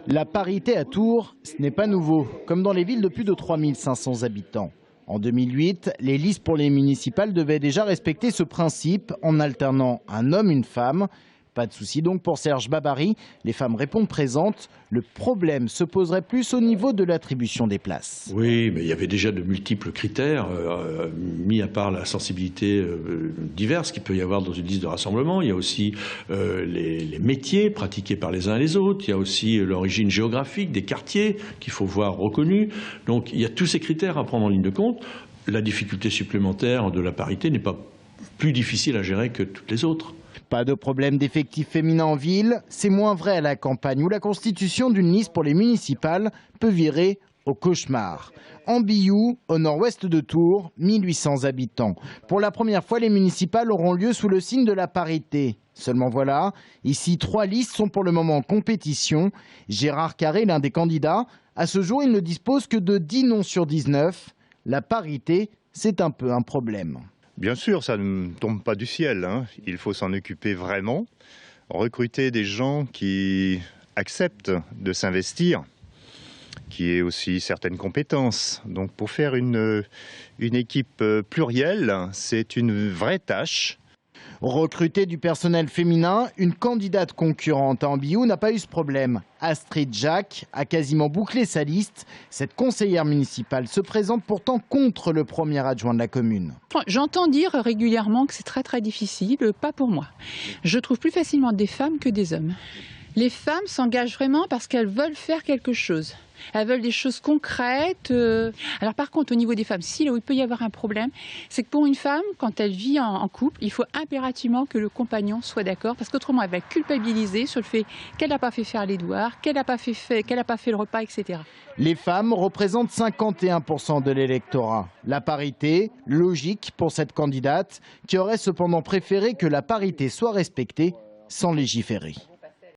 La parité à Tours, ce n'est pas nouveau, comme dans les villes de plus de 3500 habitants. En 2008, les listes pour les municipales devaient déjà respecter ce principe en alternant un homme, une femme. Pas de souci donc pour Serge Babary, les femmes répondent présentes. Le problème se poserait plus au niveau de l'attribution des places. Oui, mais il y avait déjà de multiples critères, mis à part la sensibilité diverse qu'il peut y avoir dans une liste de rassemblement. Il y a aussi les métiers pratiqués par les uns et les autres. Il y a aussi l'origine géographique des quartiers qu'il faut voir reconnus. Donc il y a tous ces critères à prendre en ligne de compte. La difficulté supplémentaire de la parité n'est pas plus difficile à gérer que toutes les autres. Pas de problème d'effectifs féminins en ville, c'est moins vrai à la campagne où la constitution d'une liste pour les municipales peut virer au cauchemar. En Bioux, au nord-ouest de Tours, 1800 habitants. Pour la première fois, les municipales auront lieu sous le signe de la parité. Seulement voilà, ici 3 listes sont pour le moment en compétition. Gérard Carré, l'un des candidats, à ce jour, il ne dispose que de 10 noms sur 19. La parité, c'est un peu un problème. Bien sûr, ça ne tombe pas du ciel, hein. Il faut s'en occuper vraiment, recruter des gens qui acceptent de s'investir, qui aient aussi certaines compétences. Donc pour faire une équipe plurielle, c'est une vraie tâche. Recruter du personnel féminin, une candidate concurrente à Ambiou n'a pas eu ce problème. Astrid Jacques a quasiment bouclé sa liste. Cette conseillère municipale se présente pourtant contre le premier adjoint de la commune. J'entends dire régulièrement que c'est très difficile, pas pour moi. Je trouve plus facilement des femmes que des hommes. Les femmes s'engagent vraiment parce qu'elles veulent faire quelque chose. Elles veulent des choses concrètes. Alors par contre, au niveau des femmes, là où il peut y avoir un problème, c'est que pour une femme, quand elle vit en couple, il faut impérativement que le compagnon soit d'accord, parce qu'autrement, elle va culpabiliser sur le fait qu'elle n'a pas fait faire les devoirs, qu'elle n'a pas fait le repas, etc. Les femmes représentent 51% de l'électorat. La parité, logique pour cette candidate, qui aurait cependant préféré que la parité soit respectée sans légiférer.